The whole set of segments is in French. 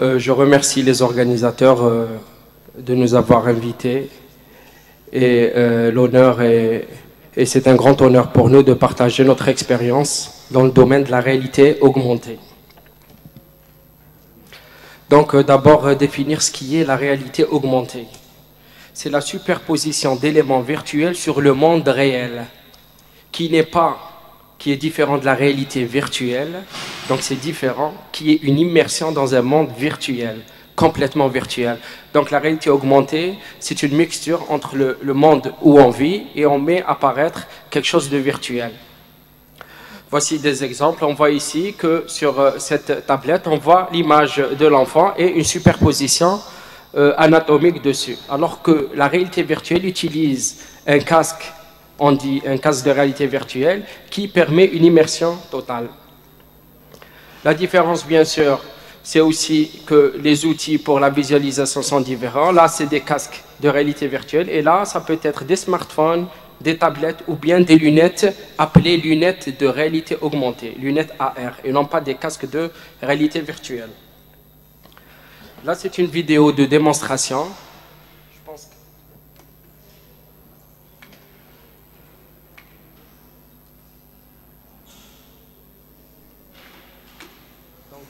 Je remercie les organisateurs de nous avoir invités et et c'est un grand honneur pour nous de partager notre expérience dans le domaine de la réalité augmentée. Donc d'abord définir ce qui est la réalité augmentée. C'est la superposition d'éléments virtuels sur le monde réel qui est différent de la réalité virtuelle, donc c'est différent, qui est une immersion dans un monde virtuel, complètement virtuel. Donc la réalité augmentée, c'est une mixture entre le monde où on vit et on met apparaître quelque chose de virtuel. Voici des exemples. On voit ici que sur cette tablette, on voit l'image de l'enfant et une superposition anatomique dessus. Alors que la réalité virtuelle utilise un casque, on dit un casque de réalité virtuelle, qui permet une immersion totale. La différence, bien sûr, c'est aussi que les outils pour la visualisation sont différents. Là, c'est des casques de réalité virtuelle et là, ça peut être des smartphones, des tablettes ou bien des lunettes appelées lunettes de réalité augmentée, lunettes AR, et non pas des casques de réalité virtuelle. Là, c'est une vidéo de démonstration. Je pense que... Donc,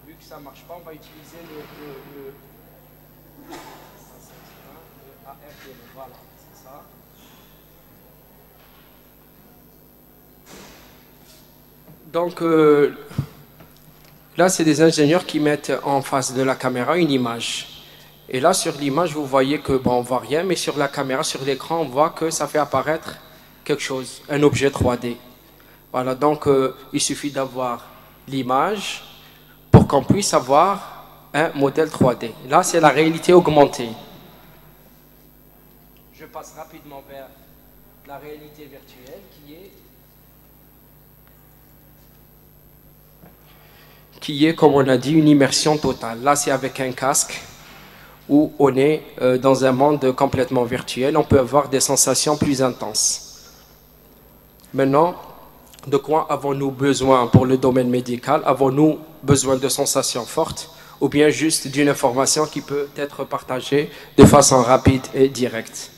vu que ça ne marche pas, on va utiliser le AR. Voilà, c'est ça. Donc là, c'est des ingénieurs qui mettent en face de la caméra une image. Et là, sur l'image, vous voyez que bon, on voit rien, mais sur la caméra, sur l'écran, on voit que ça fait apparaître quelque chose, un objet 3D. Voilà, donc il suffit d'avoir l'image pour qu'on puisse avoir un modèle 3D. Là, c'est la réalité augmentée. Je passe rapidement vers la réalité virtuelle qui est, comme on a dit, une immersion totale. Là, c'est avec un casque où on est dans un monde complètement virtuel. On peut avoir des sensations plus intenses. Maintenant, de quoi avons-nous besoin pour le domaine médical? Avons-nous besoin de sensations fortes ou bien juste d'une information qui peut être partagée de façon rapide et directe?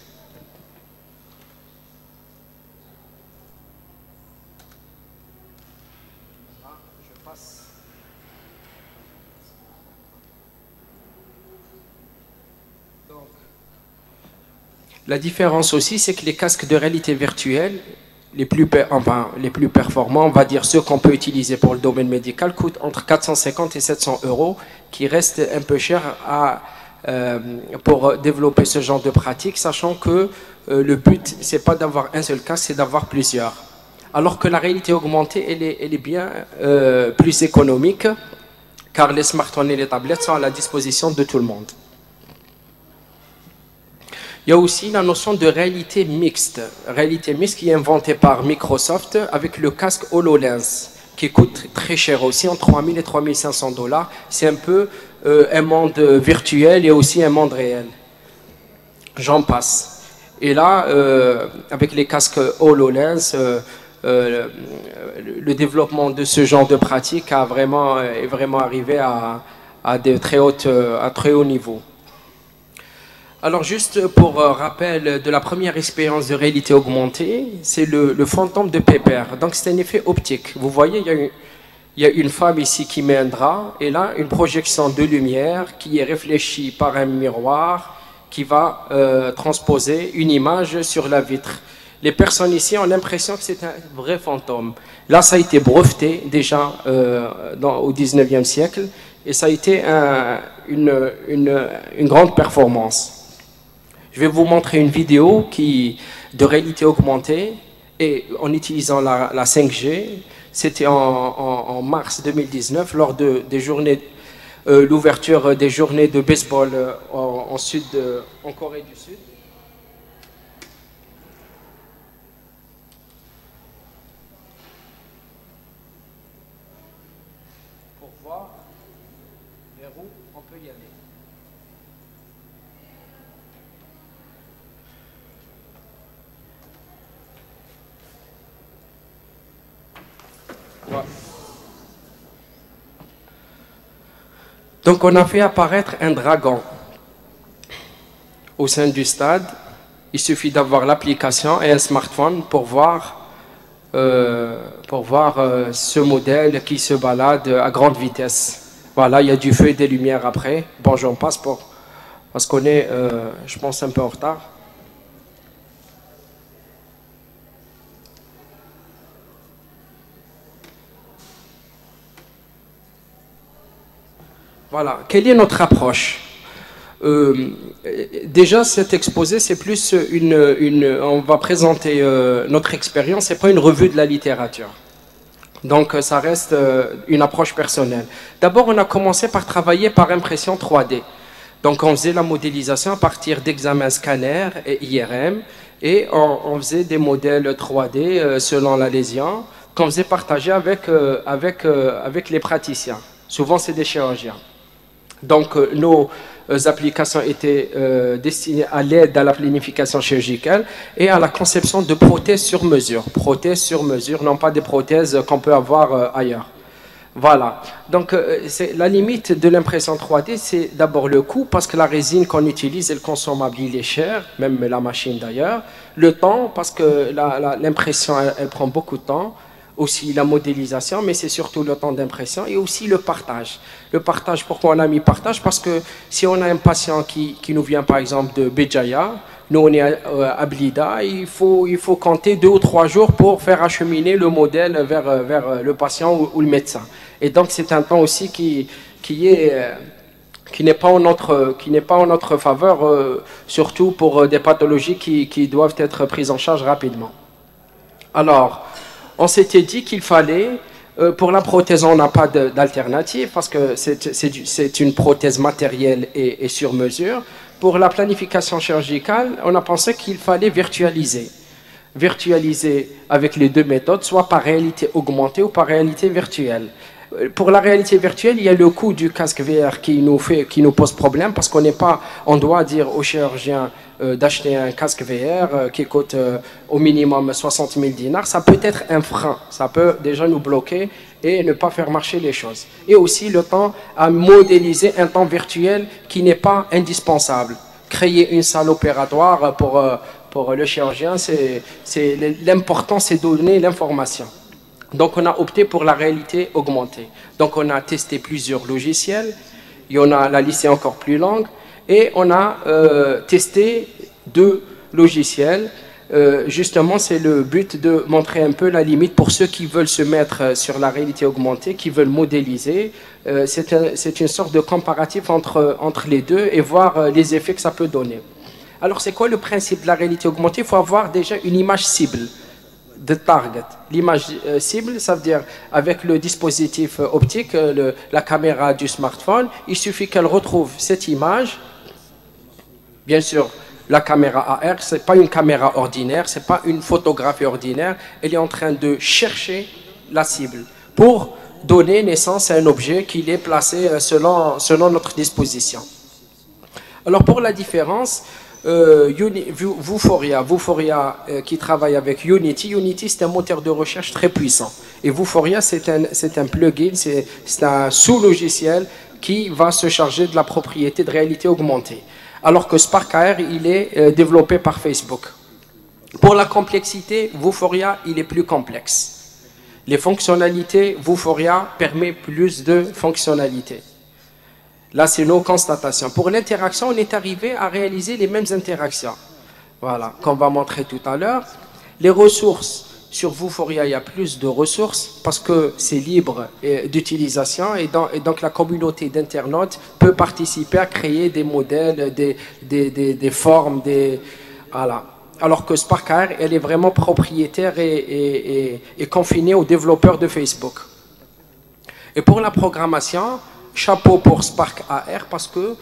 La différence aussi, c'est que les casques de réalité virtuelle, les plus performants, on va dire ceux qu'on peut utiliser pour le domaine médical, coûtent entre 450 et 700 euros, qui restent un peu cher pour développer ce genre de pratique, sachant que le but, c'est pas d'avoir un seul casque, c'est d'avoir plusieurs. Alors que la réalité augmentée, elle est bien plus économique, car les smartphones et les tablettes sont à la disposition de tout le monde. Il y a aussi la notion de réalité mixte qui est inventée par Microsoft avec le casque HoloLens, qui coûte très cher aussi, entre 3 000 et 3 500 dollars. C'est un peu un monde virtuel et aussi un monde réel. J'en passe. Et là, avec les casques HoloLens, le développement de ce genre de pratique est vraiment arrivé à très haut niveau. Alors juste pour rappel de la première expérience de réalité augmentée, c'est le fantôme de Pepper. Donc c'est un effet optique. Vous voyez, il y a une femme ici qui met un drap et là une projection de lumière qui est réfléchie par un miroir qui va transposer une image sur la vitre. Les personnes ici ont l'impression que c'est un vrai fantôme. Là, ça a été breveté déjà au 19e siècle et ça a été une grande performance. Je vais vous montrer une vidéo de réalité augmentée et en utilisant la 5G. C'était en mars 2019 lors des journées, l'ouverture des journées de baseball en Corée du Sud. Pour voir vers où on peut y aller. Donc on a fait apparaître un dragon au sein du stade. Il suffit d'avoir l'application et un smartphone pour voir ce modèle qui se balade à grande vitesse. Voilà, il y a du feu et des lumières après. Bon, j'en passe parce qu'on est, je pense, un peu en retard. Voilà, quelle est notre approche? Déjà, cet exposé, c'est plus on va présenter notre expérience, c'est pas une revue de la littérature. Donc, ça reste une approche personnelle. D'abord, on a commencé par travailler par impression 3D. Donc, on faisait la modélisation à partir d'examens scanner et IRM, et on faisait des modèles 3D selon la lésion, qu'on faisait partager avec les praticiens. Souvent, c'est des chirurgiens. Donc, nos applications étaient destinées à l'aide à la planification chirurgicale et à la conception de prothèses sur mesure. Prothèses sur mesure, non pas des prothèses qu'on peut avoir ailleurs. Voilà. Donc, la limite de l'impression 3D, c'est d'abord le coût, parce que la résine qu'on utilise, le consommable, il est cher, même la machine d'ailleurs. Le temps, parce que l'impression, elle prend beaucoup de temps. Aussi la modélisation, mais c'est surtout le temps d'impression et aussi le partage. Le partage, pourquoi on a mis partage? Parce que si on a un patient qui nous vient par exemple de Béjaïa, nous on est à Blida, il faut compter 2 ou 3 jours pour faire acheminer le modèle vers le patient ou le médecin. Et donc c'est un temps aussi qui n'est pas en notre faveur, surtout pour des pathologies qui doivent être prises en charge rapidement. Alors, on s'était dit qu'il fallait, pour la prothèse, on n'a pas d'alternative parce que c'est une prothèse matérielle et sur mesure. Pour la planification chirurgicale, on a pensé qu'il fallait virtualiser. Virtualiser avec les deux méthodes, soit par réalité augmentée ou par réalité virtuelle. Pour la réalité virtuelle, il y a le coût du casque VR qui nous pose problème parce on doit dire aux chirurgiens d'acheter un casque VR qui coûte au minimum 60 000 dinars. Ça peut être un frein, ça peut déjà nous bloquer et ne pas faire marcher les choses. Et aussi le temps à modéliser un temps virtuel qui n'est pas indispensable. Créer une salle opératoire pour le chirurgien, l'important c'est de donner l'information. Donc on a opté pour la réalité augmentée. Donc on a testé plusieurs logiciels, la liste est encore plus longue, et on a testé 2 logiciels. Justement, c'est le but de montrer un peu la limite pour ceux qui veulent se mettre sur la réalité augmentée, qui veulent modéliser. C'est une sorte de comparatif entre les deux et voir les effets que ça peut donner. Alors c'est quoi le principe de la réalité augmentée? Il faut avoir déjà une image cible. De target. L'image cible, ça veut dire avec le dispositif optique, la caméra du smartphone, il suffit qu'elle retrouve cette image. Bien sûr, la caméra AR, ce n'est pas une caméra ordinaire, ce n'est pas une photographie ordinaire, elle est en train de chercher la cible pour donner naissance à un objet qui est placé selon notre disposition. Alors pour la différence, Vuforia qui travaille avec Unity, c'est un moteur de recherche très puissant. Et Vuforia, c'est un plugin, c'est un sous-logiciel qui va se charger de la propriété de réalité augmentée. Alors que Spark AR, il est développé par Facebook. Pour la complexité, Vuforia, il est plus complexe. Les fonctionnalités, Vuforia permet plus de fonctionnalités. Là, c'est nos constatations. Pour l'interaction, on est arrivé à réaliser les mêmes interactions. Voilà, qu'on va montrer tout à l'heure. Les ressources, sur Vuforia, il y a plus de ressources parce que c'est libre d'utilisation et donc la communauté d'internautes peut participer à créer des modèles, des formes, voilà. Alors que Spark AR, elle est vraiment propriétaire et confinée aux développeurs de Facebook. Et pour la programmation, chapeau pour Spark AR parce que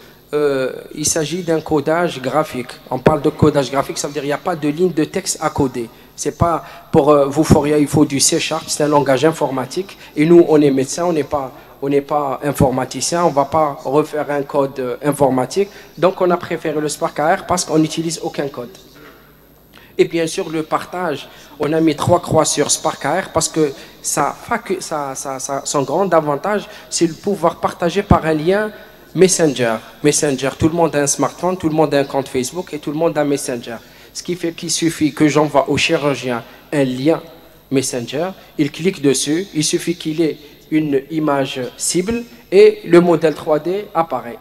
il s'agit d'un codage graphique. On parle de codage graphique, ça veut dire qu'il n'y a pas de ligne de texte à coder. C'est pas pour Vuforia, il faut du C#, c'est un langage informatique. Et nous, on est médecins, on n'est pas informaticien, on ne va pas refaire un code informatique. Donc, on a préféré le Spark AR parce qu'on n'utilise aucun code. Et bien sûr, le partage, on a mis 3 croix sur Spark AR parce que son grand avantage, c'est le pouvoir partager par un lien Messenger. Messenger, tout le monde a un smartphone, tout le monde a un compte Facebook et tout le monde a Messenger. Ce qui fait qu'il suffit que j'envoie au chirurgien un lien Messenger, il clique dessus, il suffit qu'il ait une image cible et le modèle 3D apparaît.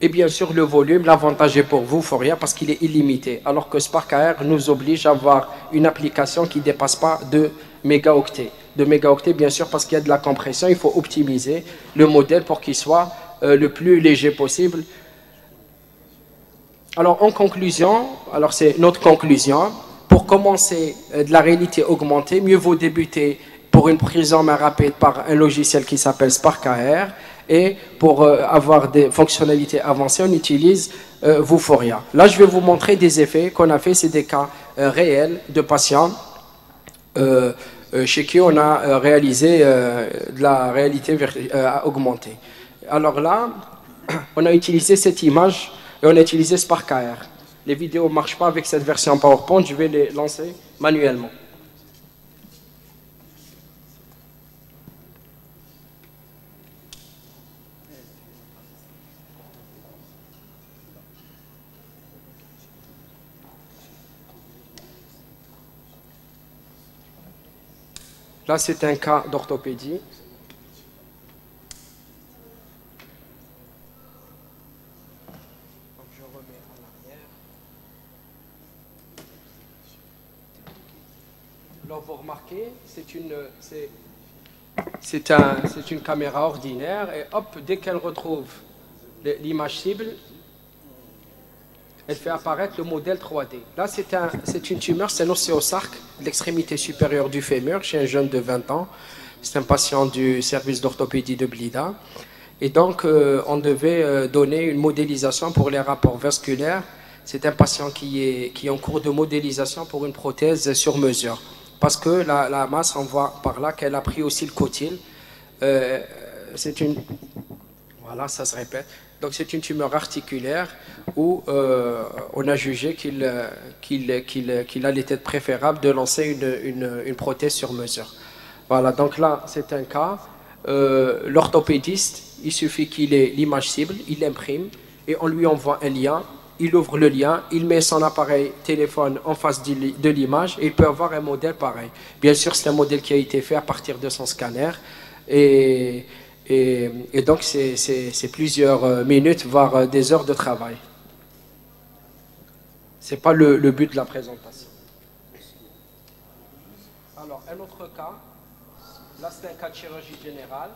Et bien sûr, le volume, l'avantage est pour vous, Foria, parce qu'il est illimité. Alors que Spark AR nous oblige à avoir une application qui ne dépasse pas 2 mégaoctets. 2 mégaoctets, bien sûr, parce qu'il y a de la compression. Il faut optimiser le modèle pour qu'il soit le plus léger possible. Alors, en conclusion, alors c'est notre conclusion. Pour commencer de la réalité augmentée, mieux vaut débuter pour une prise en main rapide par un logiciel qui s'appelle Spark AR. Et pour avoir des fonctionnalités avancées, on utilise Vuforia. Là, je vais vous montrer des effets qu'on a fait. C'est des cas réels de patients chez qui on a réalisé de la réalité augmentée. Alors là, on a utilisé cette image et on a utilisé Spark AR. Les vidéos ne marchent pas avec cette version PowerPoint. Je vais les lancer manuellement. Là, c'est un cas d'orthopédie. Alors, vous remarquez, c'est une caméra ordinaire et hop, dès qu'elle retrouve l'image cible, elle fait apparaître le modèle 3D. Là, c'est une tumeur, c'est un ostéosarque de l'extrémité supérieure du fémur chez un jeune de 20 ans. C'est un patient du service d'orthopédie de Blida. Et donc, on devait donner une modélisation pour les rapports vasculaires. C'est un patient qui est en cours de modélisation pour une prothèse sur mesure. Parce que la masse, on voit par là qu'elle a pris aussi le cotyle. C'est une... Voilà, ça se répète. Donc c'est une tumeur articulaire où on a jugé qu'il allait être préférable de lancer une prothèse sur mesure. Voilà, donc là c'est un cas. L'orthopédiste, il suffit qu'il ait l'image cible, il l'imprime et on lui envoie un lien. Il ouvre le lien, il met son appareil téléphone en face de l'image et il peut avoir un modèle pareil. Bien sûr, c'est un modèle qui a été fait à partir de son scanner et donc, c'est plusieurs minutes, voire des heures de travail. Ce n'est pas le but de la présentation. Alors, un autre cas. Là, c'est un cas de chirurgie générale.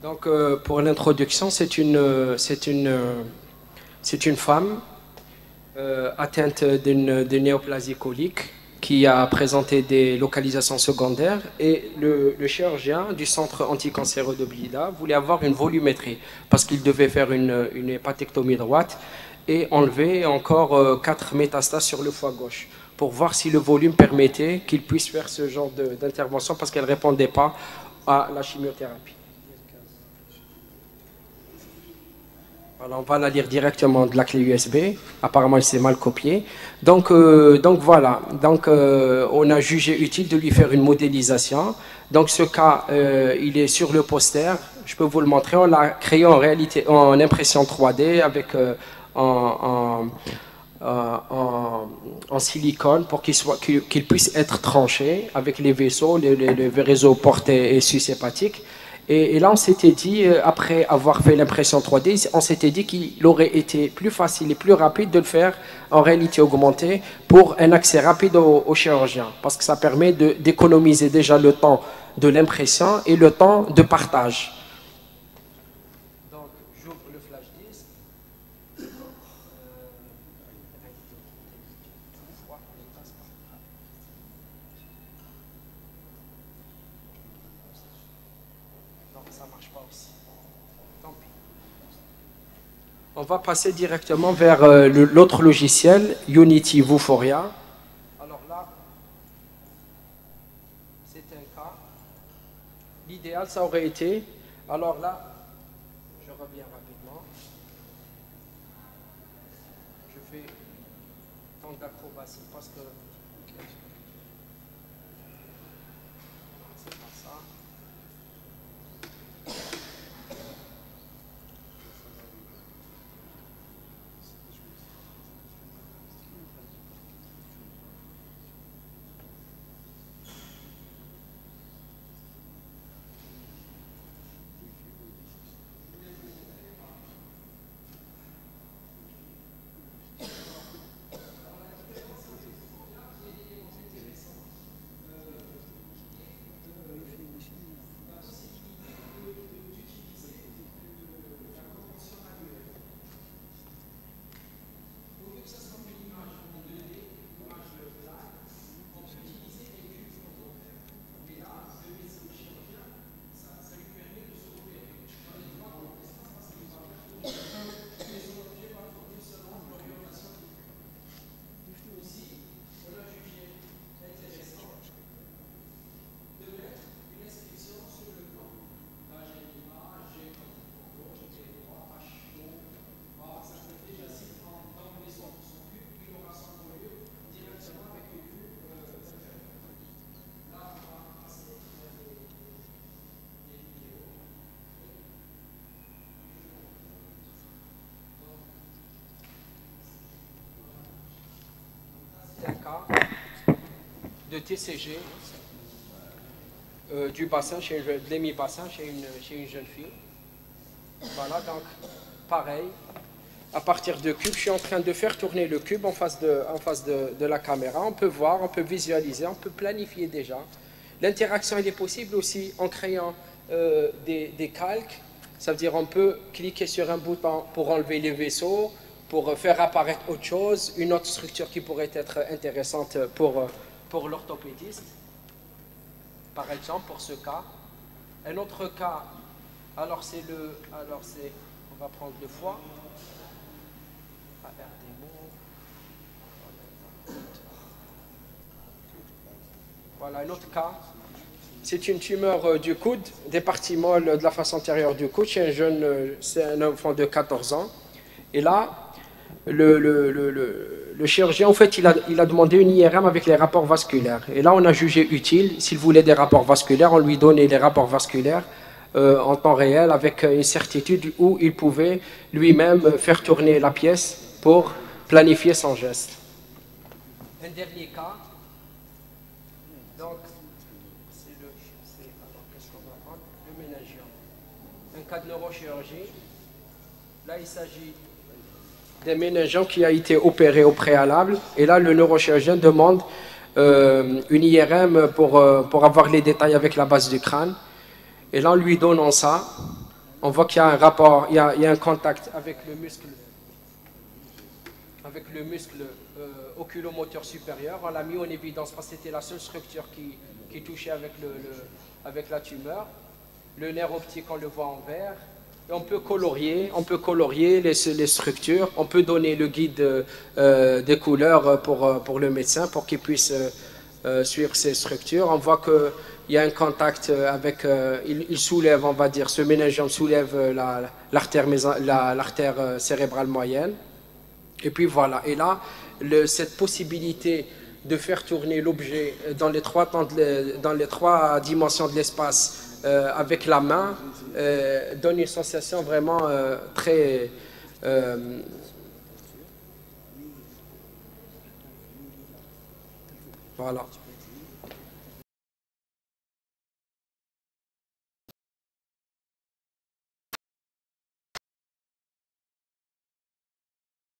Donc, pour l'introduction, c'est une femme atteinte d'une néoplasie colique qui a présenté des localisations secondaires et le chirurgien du centre anticancéreux de Blida voulait avoir une volumétrie parce qu'il devait faire une hépatectomie droite et enlever encore 4 métastases sur le foie gauche pour voir si le volume permettait qu'il puisse faire ce genre d'intervention parce qu'elle ne répondait pas à la chimiothérapie. Alors, on va la lire directement de la clé USB. Apparemment, elle s'est mal copiée. Donc voilà. Donc, on a jugé utile de lui faire une modélisation. Donc, ce cas, il est sur le poster. Je peux vous le montrer. On l'a créé en réalité en impression 3D avec en silicone pour qu'il puisse être tranché avec les vaisseaux, les réseaux portés et sus-hépatiques. Et là, on s'était dit, après avoir fait l'impression 3D, on s'était dit qu'il aurait été plus facile et plus rapide de le faire en réalité augmentée pour un accès rapide au chirurgien. Parce que ça permet d'économiser déjà le temps de l'impression et le temps de partage. Donc, j'ouvre le flash disk. Non, ça marche pas aussi. Tant pis. On va passer directement vers l'autre logiciel, Unity Vuforia. Alors là, c'est un cas. L'idéal, ça aurait été. Alors là, je reviens rapidement. Je fais tant d'acrobatie parce que c'est pas ça. Un cas de TCG du bassin, de l'hémi-bassin chez une jeune fille. Voilà, donc pareil, à partir de cube, je suis en train de faire tourner le cube en face de la caméra. On peut voir, on peut visualiser, on peut planifier déjà. L'interaction, elle est possible aussi en créant des calques. Ça veut dire on peut cliquer sur un bouton pour enlever les vaisseaux, pour faire apparaître autre chose, une autre structure qui pourrait être intéressante pour l'orthopédiste, par exemple, pour ce cas. Un autre cas, on va prendre le foie. Voilà, un autre cas. C'est une tumeur du coude, des parties molles de la face antérieure du coude, chez un jeune, c'est un enfant de 14 ans. Et là, le chirurgien, en fait, il a demandé une IRM avec les rapports vasculaires. Et là, on a jugé utile, s'il voulait des rapports vasculaires, on lui donnait les rapports vasculaires en temps réel, avec une certitude où il pouvait lui-même faire tourner la pièce pour planifier son geste. Un dernier cas. Donc, qu'est-ce qu'on va prendre? Le méningiome. Un cas de neurochirurgie. Là, il s'agit d'un méningiome qui a été opéré au préalable. Et là, le neurochirurgien demande une IRM pour avoir les détails avec la base du crâne. Et là, en lui donnant ça, on voit qu'il y a un rapport, il y a un contact avec le muscle oculomoteur supérieur. On l'a mis en évidence parce que c'était la seule structure qui touchait avec la tumeur. Le nerf optique, on le voit en vert. Et on peut colorier les structures. On peut donner le guide des couleurs pour le médecin pour qu'il puisse suivre ces structures. On voit qu'il y a un contact avec, il soulève, on va dire, ce méningiome soulève l'artère cérébrale moyenne. Et puis voilà. Et là, cette possibilité de faire tourner l'objet dans les trois dimensions de l'espace avec la main donne une sensation vraiment très voilà.